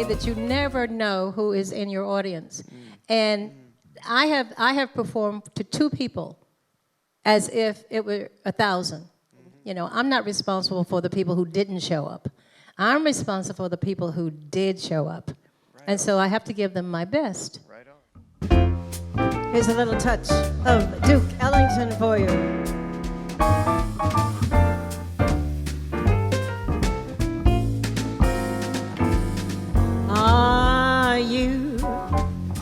way that you never know who is in your audience. And I have performed to 2 people as if it were 1,000. You know, I'm not responsible for the people who didn't show up. I'm responsible for the people who did show up. Right. And so I have to give them my best. Right on. Here's a little touch of Duke Ellington for you. Ah, you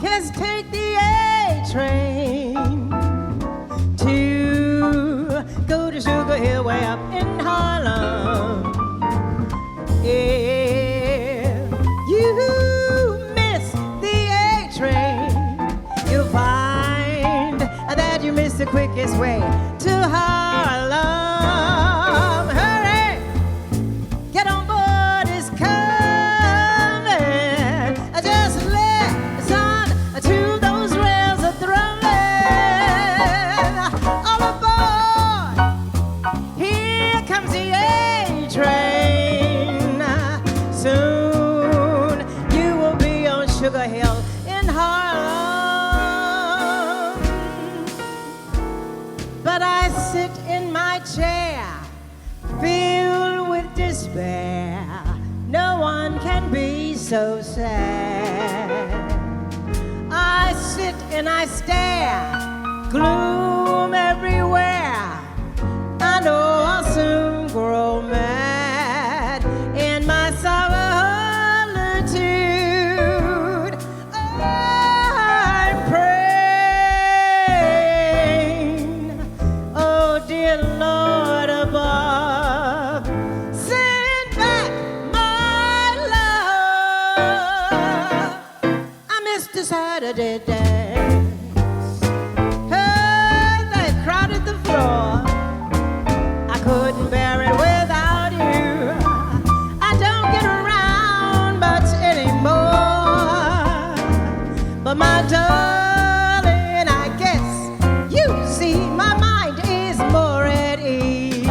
just take the A train to go to Sugar Hill way up in Harlem. If you miss the A train, you'll find that you miss the quickest way to Harlem. Hurry, get on board, it's coming. Just listen to those rails a thrumming. All aboard, here comes the A train. Soon you will be on Sugar Hill in Harlem. But I sit in my chair, filled with despair. No one can be so sad. I sit and I stare, gloom everywhere. I know I'll soon grow mad in my solitude. I'm praying, oh dear Lord above, send back my love. I missed the Saturday dance. Heard they crowded the floor. I couldn't bear it without you. I don't get around much anymore. But my darling, I guess you see my mind is more at ease.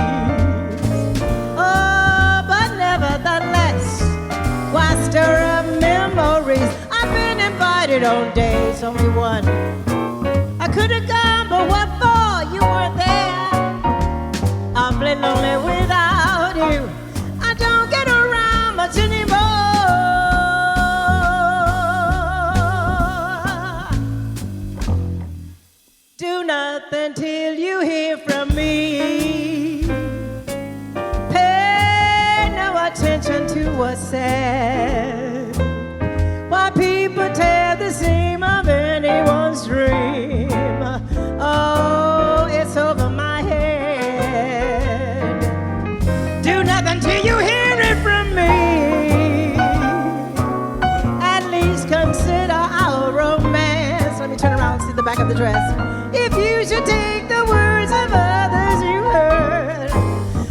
Oh, but nevertheless, why stir up memories? I've been invited on days, only one. I could have gone, but what for? You weren't there. Awfully lonely without you. I don't get around much anymore. Do nothing till you hear from me. Pay no attention to what's said. Why people tear the seam of anyone's dream. Oh, it's over my head. Do nothing till you hear it from me. At least consider our romance. Let me turn around and see the back of the dress. If you should take the words of others you heard.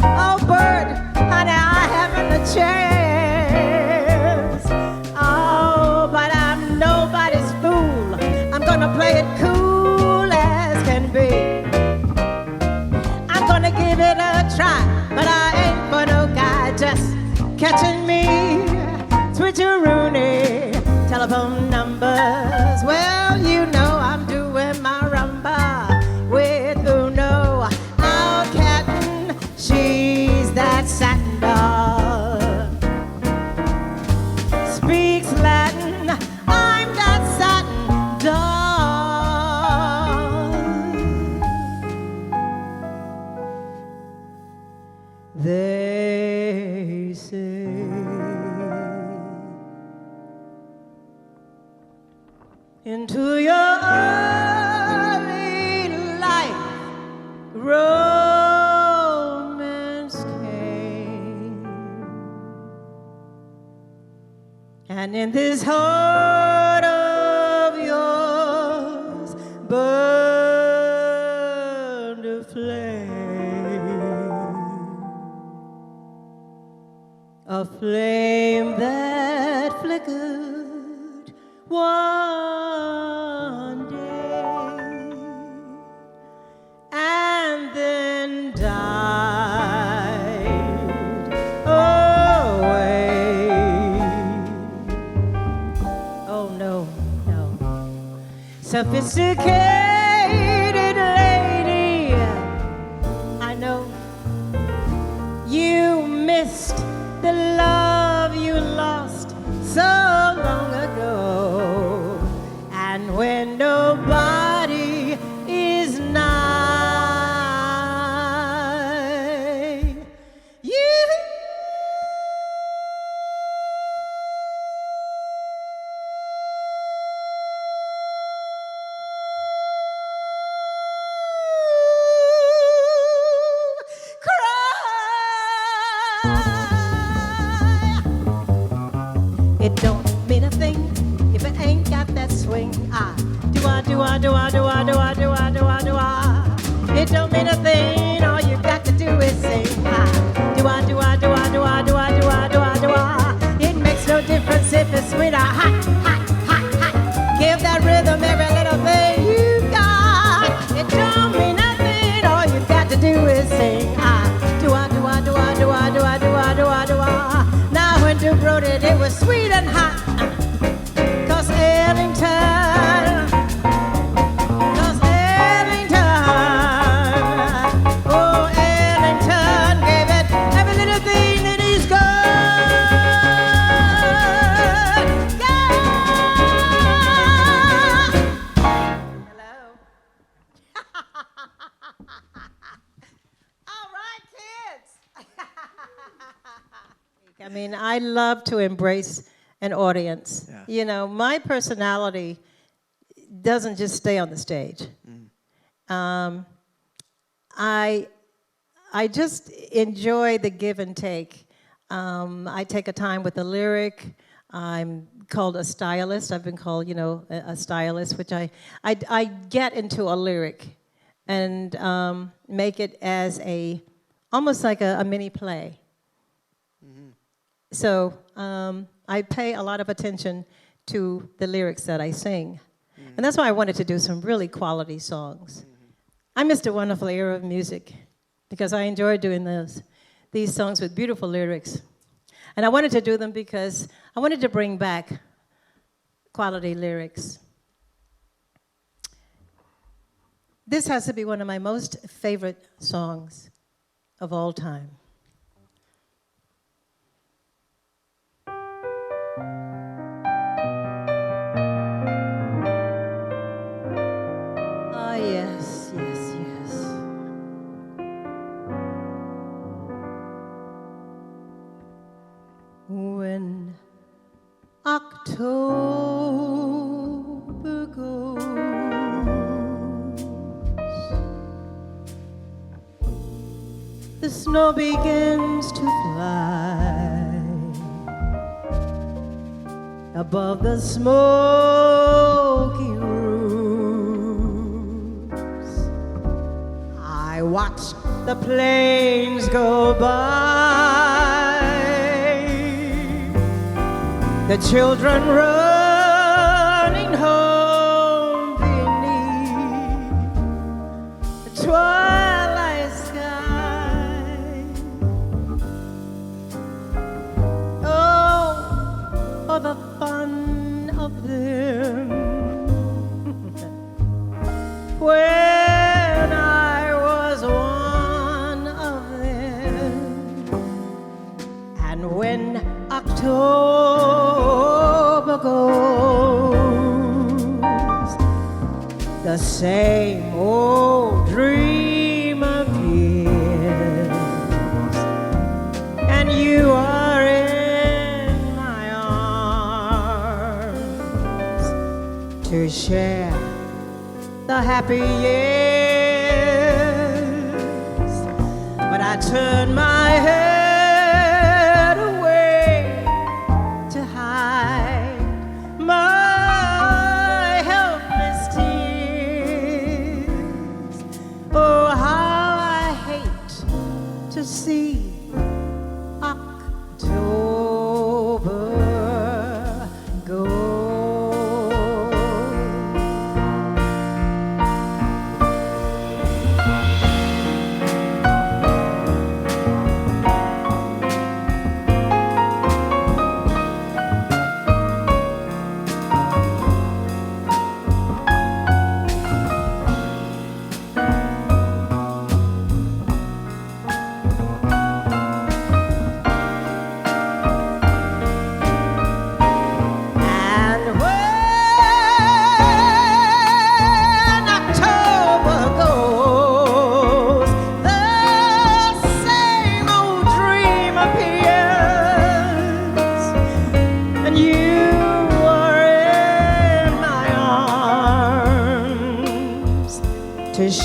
Oh, Bert, honey, I haven't a chance. Oh, but I'm nobody's fool. I'm gonna play it cool as can be. I'm gonna give it a try, but I ain't for no guy just catching me. Switcheroony, telephone numbers. Well, you know I'm doing my rumba with Uno. Our captain, she's that satin doll. Speaks Latin, I'm that satin doll. They say into your early life romance came, and in this heart of yours burned a flame that flickered one day and then died away. sophisticated lady. I know you missed the love you lost so long ago. And when nobody is nigh, you it don't mean a thing if it ain't got that swing. Do I. It don't mean a thing. All you got to do is sing. Do I. It makes no difference if it's sweet or hot. Give that rhythm every little thing you got. It don't mean nothing. All you got to do is sing. Do I. Now when you wrote it, it was sweet and hot. Cause Ellington, oh Ellington gave it every little thing that he's got. Yeah. Hello. All right, kids. I mean, I love to embrace an audience. Yeah. You know, my personality doesn't just stay on the stage. I just enjoy the give and take. I take a time with the lyric. I'm called a stylist. I've been called, you know, a stylist, which I get into a lyric and make it as almost like a mini play. So I pay a lot of attention to the lyrics that I sing. And that's why I wanted to do some really quality songs. I missed a wonderful era of music because I enjoy doing these songs with beautiful lyrics. And I wanted to do them because I wanted to bring back quality lyrics. This has to be one of my most favorite songs of all time. Yes. When October goes, the snow begins to fly above the smoky roofs. I watch the planes go by, the children running home beneath the twilight sky. Oh, for the fun of them when I was one of them. And when October goes, the same old dream appears, and you are in my arms to share the happy years. But I turn my head away to hide my helpless tears. Oh, how I hate to see October go.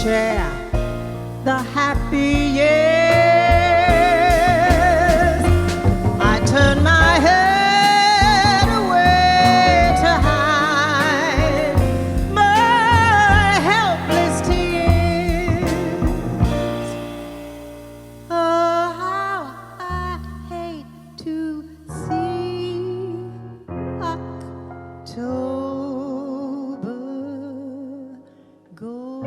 share the happy years. I turn my head away to hide my helpless tears. Oh, how I hate to see October go.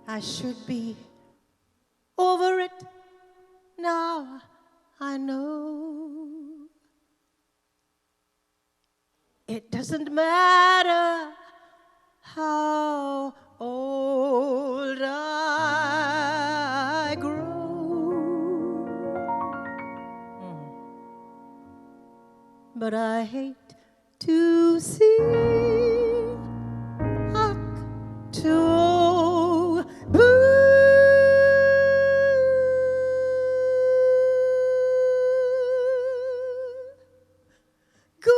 I should be over it now, I know. It doesn't matter how old I grow. But I hate to see October go.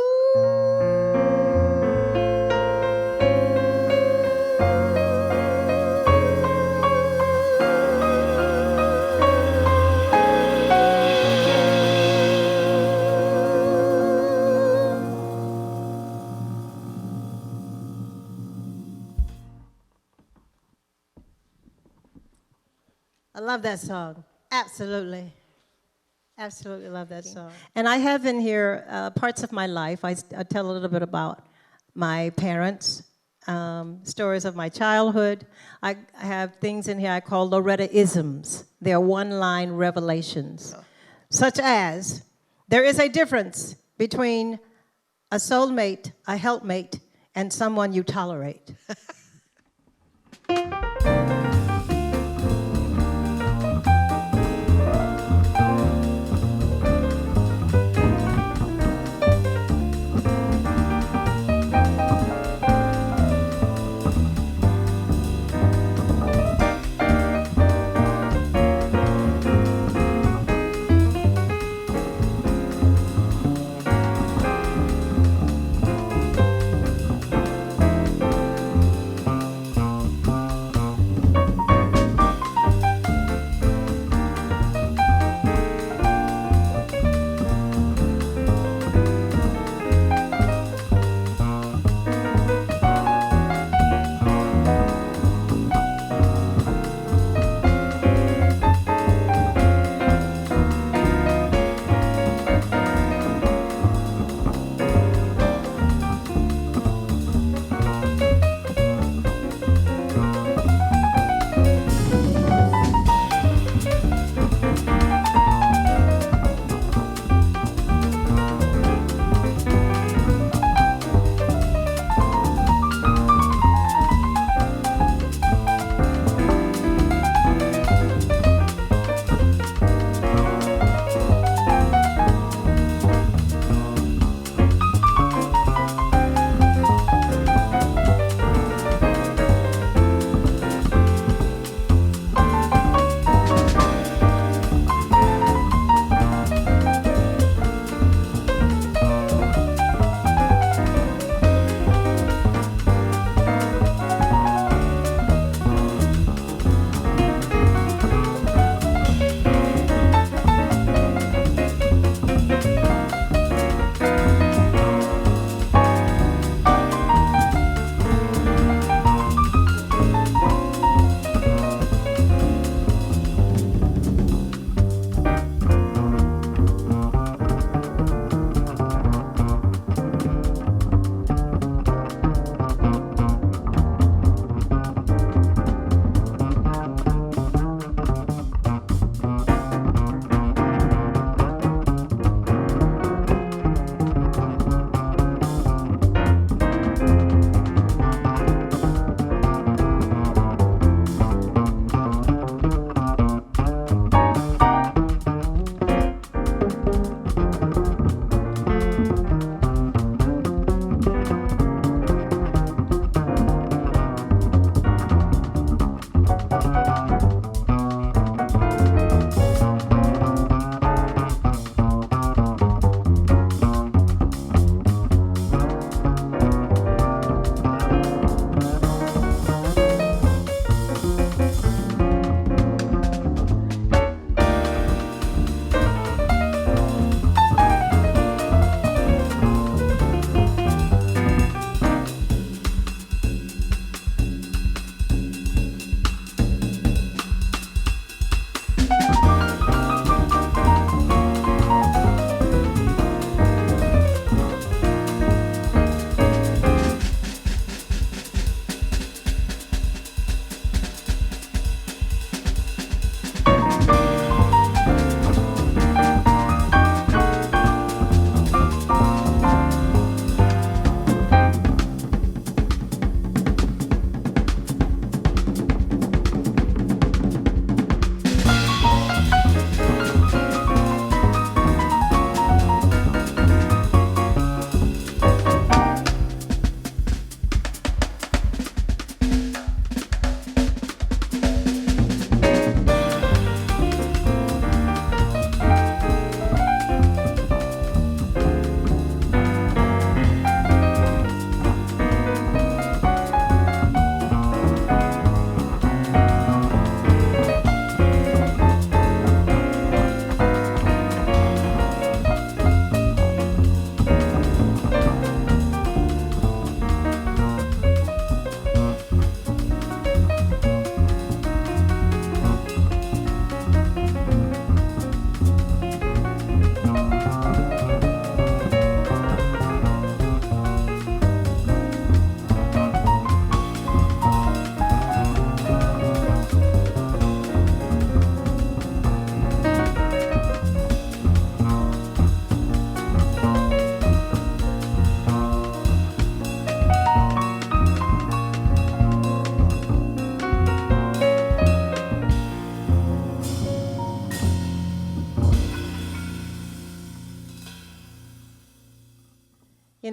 I love that song. Absolutely. Absolutely love that song. And I have in here parts of my life. I tell a little bit about my parents, stories of my childhood. I have things in here I call Loretta-isms. They're one-line revelations, such as, there is a difference between a soulmate, a helpmate, and someone you tolerate.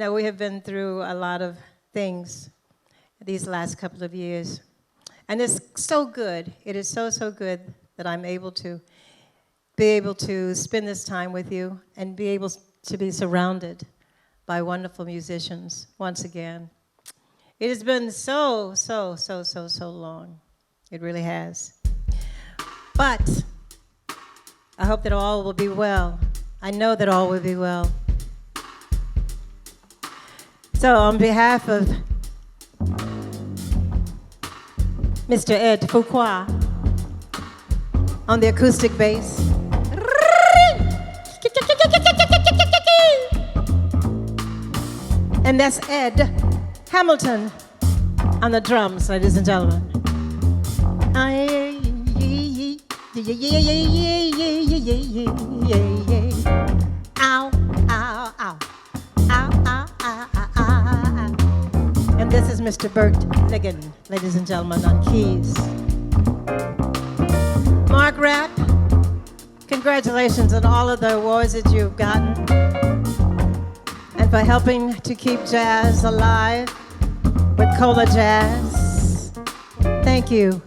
know, we have been through a lot of things these last couple of years. And it's so good. It is so, so good that I'm able to spend this time with you and be able to be surrounded by wonderful musicians once again. It has been so, so, so, so, so long. It really has. But I hope that all will be well. I know that all will be well. So on behalf of Mr. Ed Fuqua on the acoustic bass, and that's Ed Hamilton on the drums, ladies and gentlemen. Ow, ow, ow. And this is Mr. Bert Ligon, ladies and gentlemen, on keys. Mark Rapp, congratulations on all of the awards that you've gotten and for helping to keep jazz alive with ColaJazz. Thank you.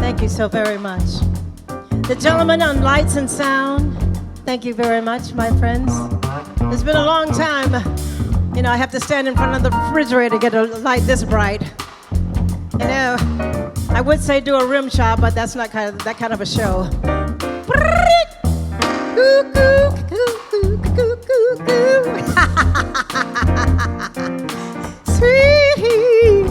Thank you so very much. The gentleman on lights and sound, thank you very much, my friends. It's been a long time. You know, I have to stand in front of the refrigerator to get a light this bright. You know, I would say do a rim shot, but that's not that kind of a show. Sweet.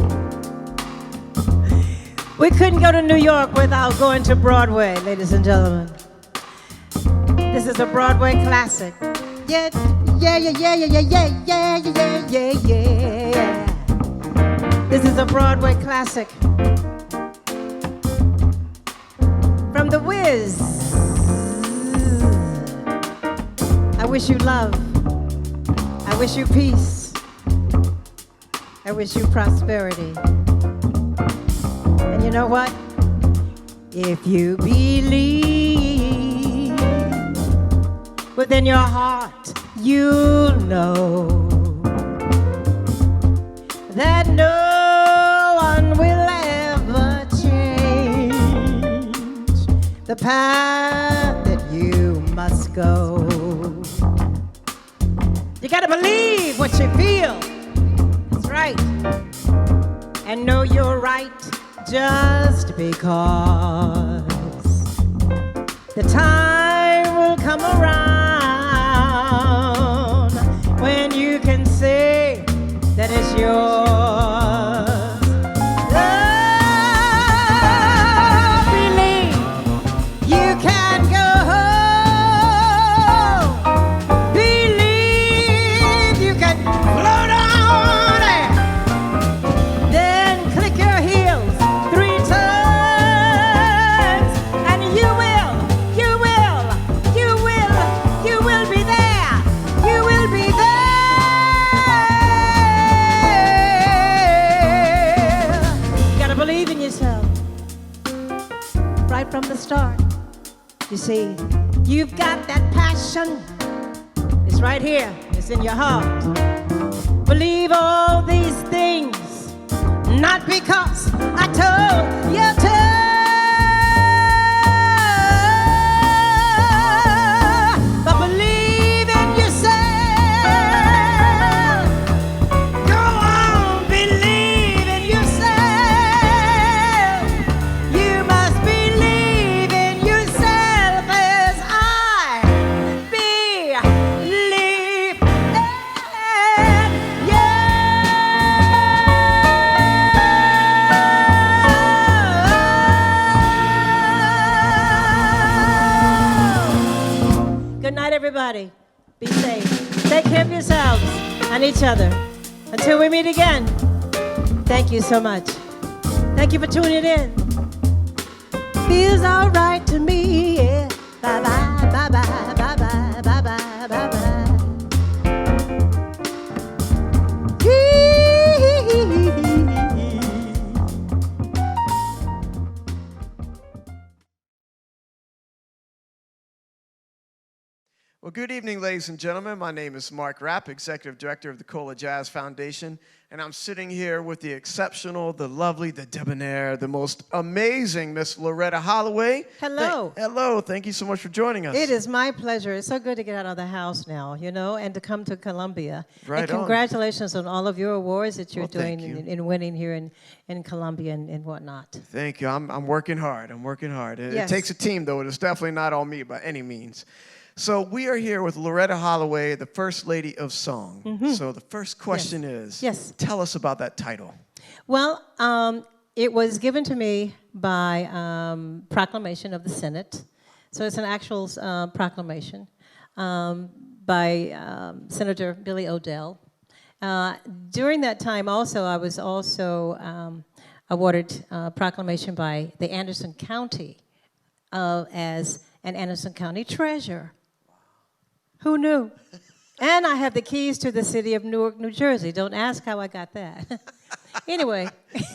We couldn't go to New York without going to Broadway, ladies and gentlemen. This is a Broadway classic. Yeah, yeah, yeah, yeah, yeah, yeah, yeah, yeah, yeah, yeah, yeah. This is a Broadway classic from The Wiz. I wish you love. I wish you peace. I wish you prosperity. And you know what? If you believe within your heart, you'll know that no one will ever change the path that you must go. You gotta believe what you feel. That's right. And know you're right just because the time will come around when you can say that it's yours. Oh, believe you can go home. Believe you can float on air. Then click your heels 3 times and you will be there. You will be there. You gotta believe in yourself right from the start. You see, you've got that passion. It's right here. It's in your heart. Believe all these things, not because I told you to, but believe in yourself. Go on, believe in yourself. You must believe in yourself as I believe in you. Good night, everybody. Be safe. Take care of yourselves and each other. Until we meet again, thank you so much. Thank you for tuning in. Feels all right to me, yeah. Bye-bye, bye-bye, bye-bye, bye-bye, bye-bye. Well, good evening, ladies and gentlemen. My name is Mark Rapp, Executive Director of the ColaJazz Foundation, and I'm sitting here with the exceptional, the lovely, the debonair, the most amazing Miss Loretta Holloway. Hello. Hello. Thank you so much for joining us. It is my pleasure. It's so good to get out of the house now, you know, and to come to Columbia. Right and on. congratulations on all of your awards that you're doing thank you. in winning here in Columbia and whatnot. Thank you. I'm working hard. I'm working hard. It Yes. takes a team, though. It's definitely not all me by any means. So we are here with Loretta Holloway, the First Lady of Song. So the first question is, Yes. tell us about that title. Well, it was given to me by proclamation of the Senate. So it's an actual proclamation by Senator Billy Odell. During that time also, I was also awarded proclamation by the Anderson County as an Anderson County treasurer. Who knew? And I have the keys to the city of Newark, New Jersey. Don't ask how I got that. Anyway.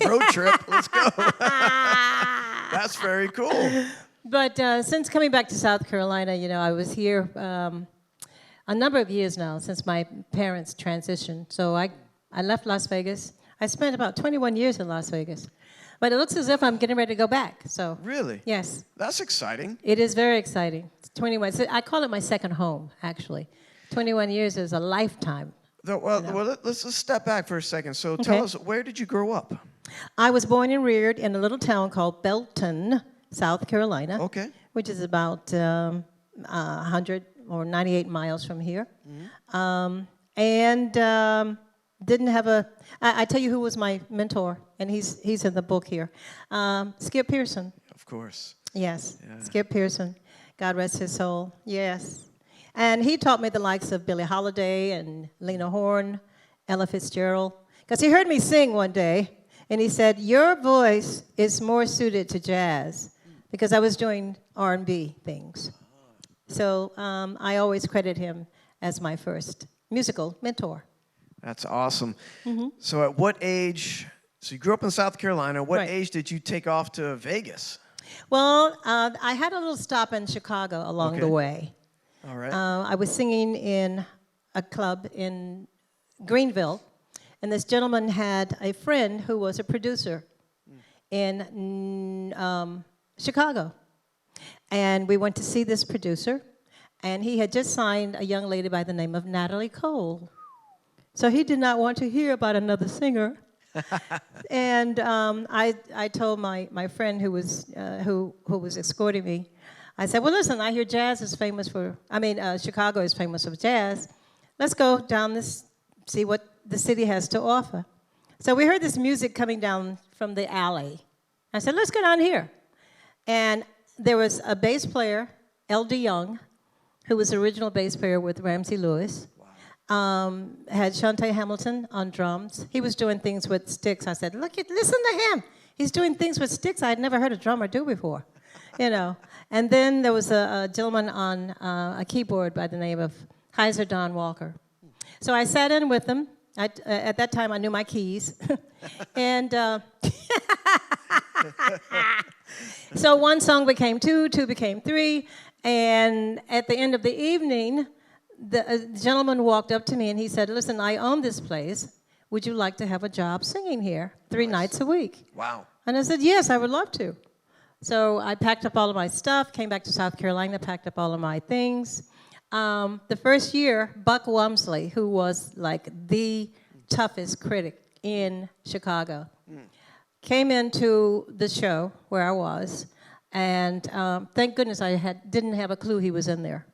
Road trip, let's go. That's very cool. But since coming back to South Carolina, you know, I was here a number of years now since my parents transitioned. So I left Las Vegas. I spent about 21 years in Las Vegas. But it looks as if I'm getting ready to go back. So Really? yes, That's exciting. it is very exciting. It's 21. So I call it my second home, actually. 21 years is a lifetime. Let's just step back for a second. So Okay. tell us, where did you grow up? I was born and reared in a little town called Belton, South Carolina, Okay. which is about 100 or 98 miles from here. Didn't have a... I tell you who was my mentor, and he's in the book here. Skip Pearson. Of course. Yes, Yeah. Skip Pearson. God rest his soul. Yes. And he taught me the likes of Billie Holiday and Lena Horne, Ella Fitzgerald. Because he heard me sing one day, and he said, your voice is more suited to jazz, because I was doing R&B things. So I always credit him as my first musical mentor. That's awesome. So at what age, so you grew up in South Carolina, what Right. age did you take off to Vegas? Well, I had a little stop in Chicago along the Okay. way. All right. I was singing in a club in Greenville, and this gentleman had a friend who was a producer in Chicago. And we went to see this producer, and he had just signed a young lady by the name of Natalie Cole. So he did not want to hear about another singer. And I told my friend who was escorting me, I said, well, listen, I hear jazz is famous for, Chicago is famous for jazz. Let's go down this, see what the city has to offer. So we heard this music coming down from the alley. I said, let's go down here. And there was a bass player, L.D. Young, who was the original bass player with Ramsey Lewis. Had Shantae Hamilton on drums. He was doing things with sticks. I said, listen to him. He's doing things with sticks I had never heard a drummer do before, you know. And then there was a gentleman on a keyboard by the name of Heiser Don Walker. So I sat in with them. At that time, I knew my keys. And so one song became two became three. And at the end of the evening, the gentleman walked up to me and he said, listen, I own this place. Would you like to have a job singing here 3 nights a week? Wow. And I said, yes, I would love to. So I packed up all of my stuff, came back to South Carolina, packed up all of my things. The first year, Buck Wamsley, who was like the toughest critic in Chicago, came into the show where I was. And thank goodness I didn't have a clue he was in there.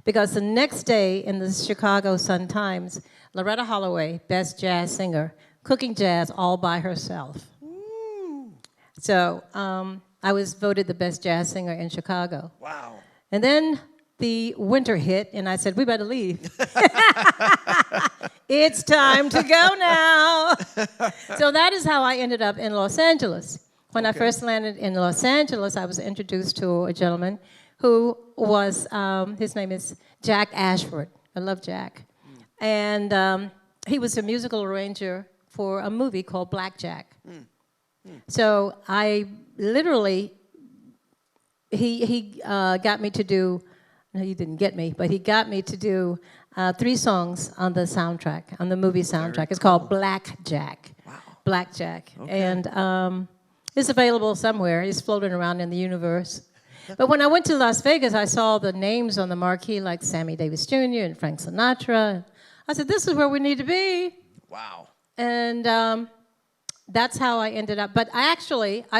Because the next day in the Chicago Sun-Times, Loretta Holloway, best jazz singer, cooking jazz all by herself. So I was voted the best jazz singer in Chicago. Wow. And then the winter hit, and I said, we better leave. It's time to go now. So that is how I ended up in Los Angeles. When I first landed in Los Angeles, I was introduced to a gentleman who was, his name is Jack Ashford. I love Jack. And he was a musical arranger for a movie called Blackjack. So I literally, he got me to do no, he didn't get me, but he got me to do 3 songs on the soundtrack, on the movie soundtrack. It's called Blackjack. Wow. Blackjack. Okay. And it's available somewhere. It's floating around in the universe. But when I went to Las Vegas, I saw the names on the marquee like Sammy Davis Jr. and Frank Sinatra. I said, this is where we need to be. Wow. And that's how I ended up. But I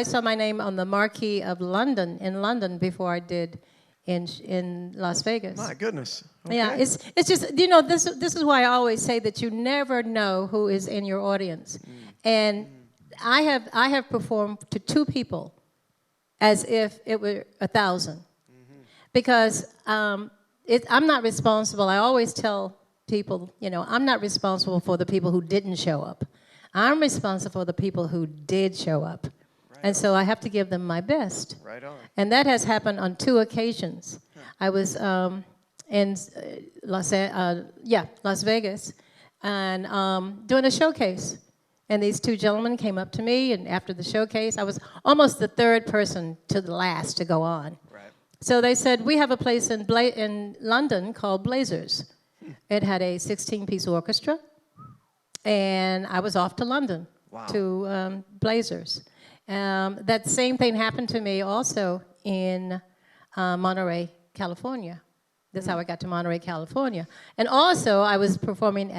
saw my name on the marquee of London, in London, before I did in Las Vegas. My goodness. Okay. Yeah, it's just, you know, this is why I always say that you never know who is in your audience. And I have performed to 2 people as if it were 1,000. Because I'm not responsible. I always tell people, you know, I'm not responsible for the people who didn't show up. I'm responsible for the people who did show up. Right. And so I have to give them my best. Right on. And that has happened on 2 occasions. I was in Las Vegas and doing a showcase. And these 2 gentlemen came up to me, and after the showcase, I was almost the 3rd person to the last to go on. Right. So they said, we have a place in London called Blazers. It had a 16-piece orchestra, and I was off to London. Wow. To Blazers. That same thing happened to me also in Monterey, California. That's how I got to Monterey, California. And also, I was performing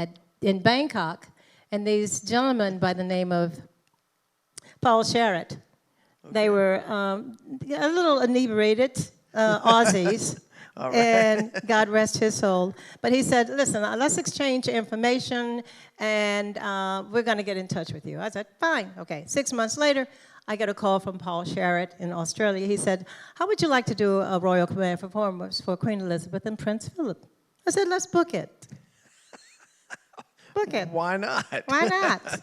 in Bangkok, and these gentlemen by the name of Paul Sherritt, they were a little inebriated Aussies, right. And God rest his soul. But he said, listen, let's exchange information, and we're going to get in touch with you. I said, fine, okay. 6 months later, I got a call from Paul Sherritt in Australia. He said, how would you like to do a Royal Command performance for Queen Elizabeth and Prince Philip? I said, let's book it. Book it. Why not? Why not?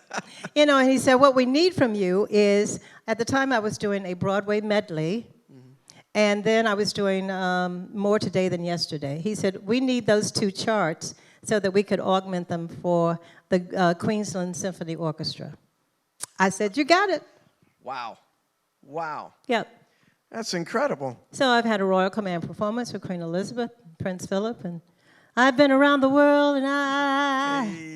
You know, and he said, what we need from you is, at the time I was doing a Broadway medley, and then I was doing More Today Than Yesterday. He said, we need those 2 charts so that we could augment them for the Queensland Symphony Orchestra. I said, you got it. Wow. Wow. Yep. That's incredible. So I've had a Royal Command performance for Queen Elizabeth, Prince Philip, and I've been around the world, and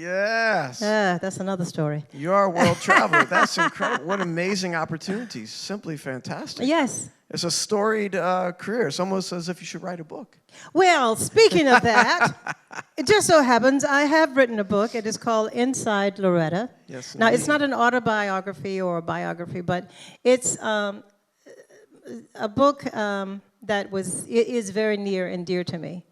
Yes. that's another story. You are a world traveler. That's incredible. What amazing opportunities. Simply fantastic. Yes. It's a storied career. It's almost as if you should write a book. Well, speaking of that, it just so happens I have written a book. It is called Inside Loretta. Yes, now, indeed. it's not an autobiography or a biography, but it's a book that is very near and dear to me.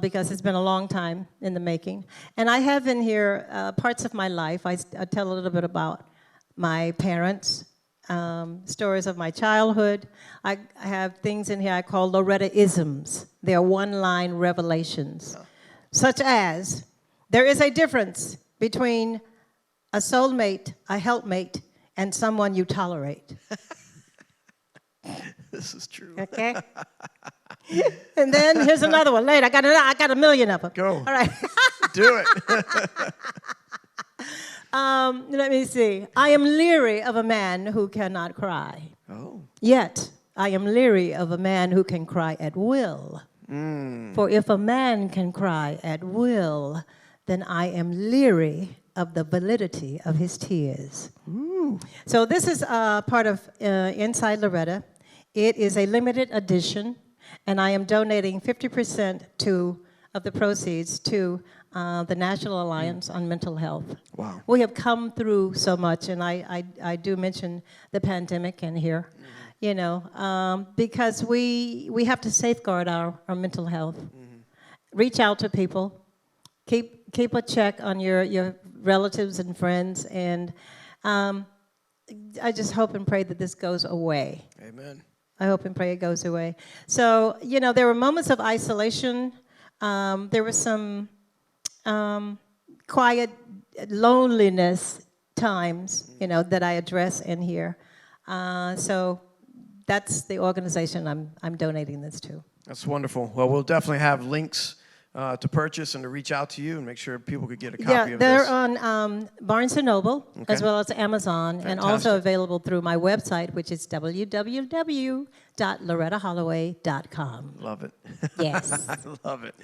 Because it's been a long time in the making. And I have in here parts of my life. I tell a little bit about my parents, stories of my childhood. I have things in here I call Loretta-isms. They're one-line revelations, such as, there is a difference between a soulmate, a helpmate, and someone you tolerate. This is true. Okay? And then here's another one. Later, I got a million of them. Go. All right. Do it. Let me see. I am leery of a man who cannot cry. Oh. Yet, I am leery of a man who can cry at will. For if a man can cry at will, then I am leery of the validity of his tears. Ooh. So this is part of Inside Loretta. It is a limited edition, and I am donating 50% of the proceeds to the National Alliance on Mental Health. Wow. We have come through so much, and I do mention the pandemic in here, you know, because we have to safeguard our mental health. Reach out to people. Keep a check on your relatives and friends, and I just hope and pray that this goes away. Amen. I hope and pray it goes away. So, you know, there were moments of isolation. There was some quiet loneliness times, you know, that I address in here. So that's the organization I'm donating this to. That's wonderful. Well, we'll definitely have links to purchase and to reach out to you and make sure people could get a copy Yeah, of they're this? on Barnes & Noble, as well as Amazon, and also Fantastic. available through my website, which is www.lorettaholloway.com. Love it. Yes. I love it.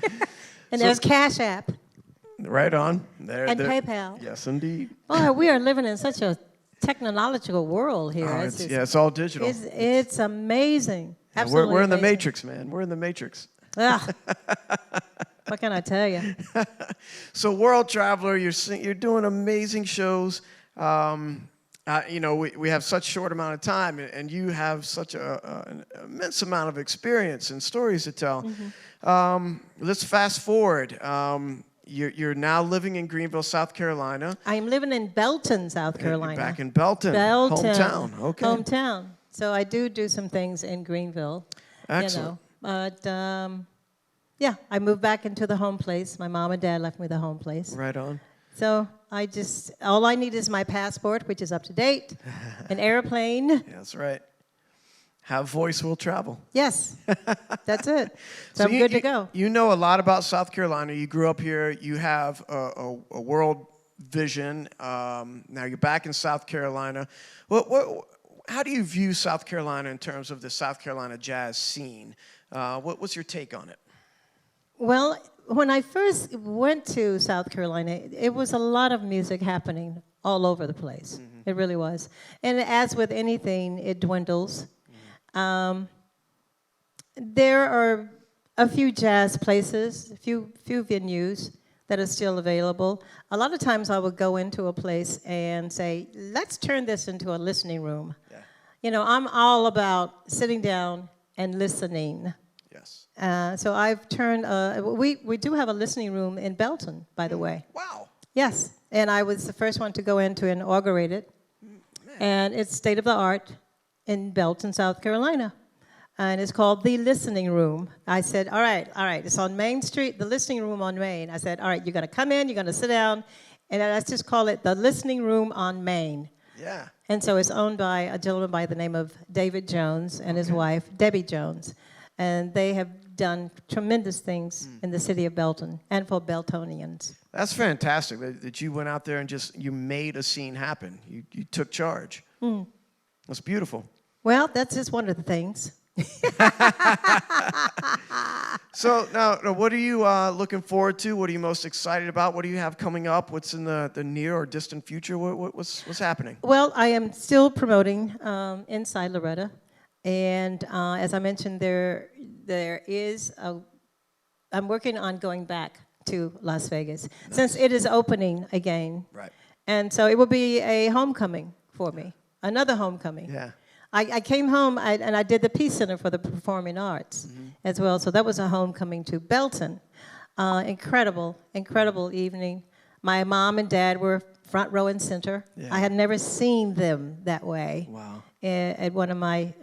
And So- there's Cash App Right on. There, and there. PayPal. Yes, indeed. Boy, we are living in such a technological world here. Oh, it's all digital. It's amazing. Yeah, Absolutely we're in the amazing. matrix, man. We're in the matrix. Ugh. What can I tell you? So, World Traveler, you're doing amazing shows. We have such short amount of time, and you have such an immense amount of experience and stories to tell. Let's fast forward. You're now living in Greenville, South Carolina. I am living in Belton, South Carolina. Back in Belton, hometown. Okay. Hometown. So I do some things in Greenville. Excellent. But yeah, I moved back into the home place. My mom and dad left me the home place. Right on. So all I need is my passport, which is up to date, an airplane. Yeah, that's right. Have voice will travel. Yes, that's it. So I'm good to go. You know a lot about South Carolina. You grew up here. You have a world vision. Now you're back in South Carolina. How do you view South Carolina in terms of the South Carolina jazz scene? What's your take on it? Well, when I first went to South Carolina, it was a lot of music happening all over the place. It really was. And as with anything, it dwindles. There are a few jazz places, a few venues that are still available. A lot of times I would go into a place and say, let's turn this into a listening room. Yeah. You know, I'm all about sitting down and listening. Yes. So I've turned, we do have a listening room in Belton, by the way. Wow. Yes, and I was the first one to go in to inaugurate it. And it's state of the art in Belton, South Carolina. And it's called The Listening Room. I said, all right, it's on Main Street, the listening room on Main. I said, all right, you're going to come in, you're going to sit down, and let's just call it The Listening Room on Main. Yeah. And so it's owned by a gentleman by the name of David Jones and his wife, Debbie Jones. And they have done tremendous things in the city of Belton and for Beltonians. That's fantastic that you went out there and you made a scene happen. You took charge. That's beautiful. Well, that's just one of the things. So now, what are you looking forward to? What are you most excited about? What do you have coming up? What's in the near or distant future? What's happening? Well, I am still promoting Inside Loretta. And as I mentioned, I'm working on going back to Las Vegas, since it is opening again. Right. And so it will be a homecoming for me, another homecoming. Yeah. I came home and I did the Peace Center for the Performing Arts as well. So that was a homecoming to Belton. Incredible evening. My mom and dad were front row and center. Yeah. I had never seen them that way. Wow. At one of my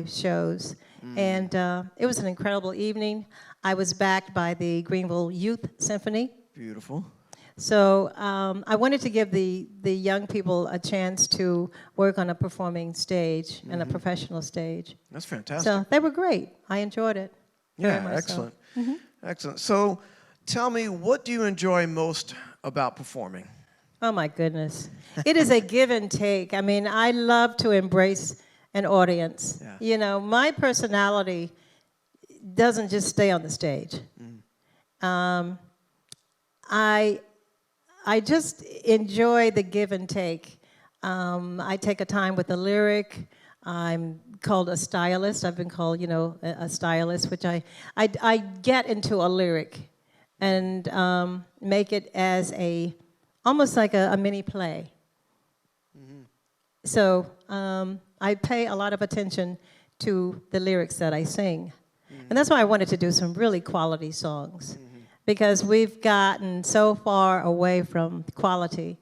shows. And it was an incredible evening. I was backed by the Greenville Youth Symphony. Beautiful. So I wanted to give the young people a chance to work on a performing stage and a professional stage. That's fantastic. So they were great. I enjoyed it. Very Yeah, much so. excellent. Excellent. So tell me, what do you enjoy most about performing? Oh, my goodness. It is a give and take. I mean, I love to embrace an audience. Yeah. You know, my personality doesn't just stay on the stage. I just enjoy the give and take. I take a time with the lyric. I'm called a stylist. I've been called, a stylist, which I get into a lyric and make it as almost like a mini play. So I pay a lot of attention to the lyrics that I sing. And that's why I wanted to do some really quality songs, because we've gotten so far away from quality.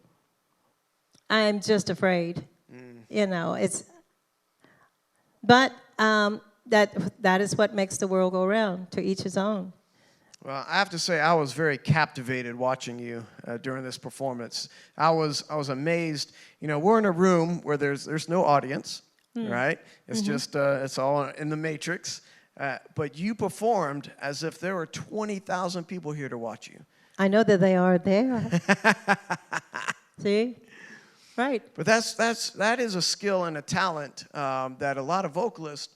I'm just afraid, but that is what makes the world go round, to each his own. Well, I have to say, I was very captivated watching you during this performance. I was amazed. We're in a room where there's no audience, right? It's just it's all in the matrix. but you performed as if there were 20,000 people here to watch you. I know that they are there. See? Right. But that is a skill and a talent that a lot of vocalists,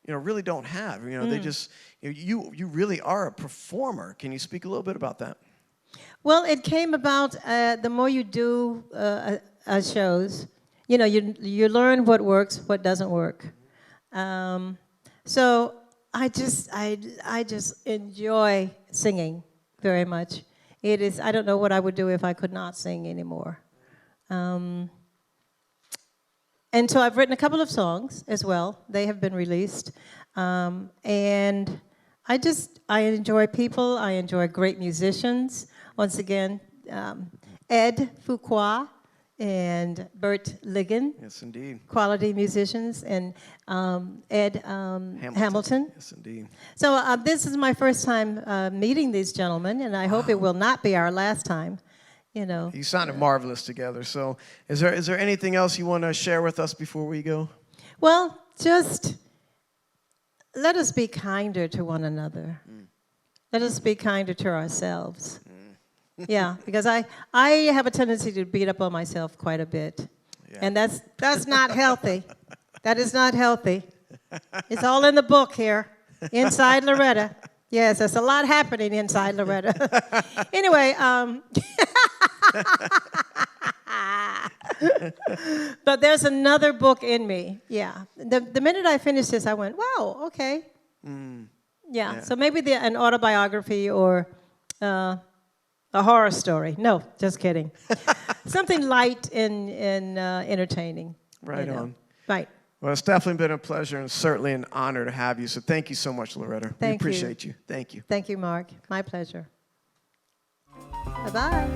really don't have. They just, you really are a performer. Can you speak a little bit about that? Well, it came about the more you do shows, you learn what works, what doesn't work. So I just enjoy singing very much. It is, I don't know what I would do if I could not sing anymore. And so I've written a couple of songs as well. They have been released. And I enjoy people. I enjoy great musicians. Once again, Ed Fuqua and Bert Ligon. Yes, indeed. Quality musicians. And Ed Hamilton. Yes, indeed. So this is my first time meeting these gentlemen, and I hope it will not be our last time. You sounded marvelous together. So is there anything else you want to share with us before we go? Well, just let us be kinder to one another. Let us be kinder to ourselves. Yeah, because I have a tendency to beat up on myself quite a bit. Yeah. And that's not healthy. That is not healthy. It's all in the book here, Inside Loretta. Yes, there's a lot happening inside Loretta. Anyway, but there's another book in me. Yeah. The minute I finished this, I went, wow, okay. Yeah. So maybe an autobiography or a horror story. No, just kidding. Something light and entertaining. Right on. Right. Well, it's definitely been a pleasure and certainly an honor to have you. So thank you so much, Loretta. We appreciate you. Thank you. Thank you, Mark. My pleasure. Bye-bye.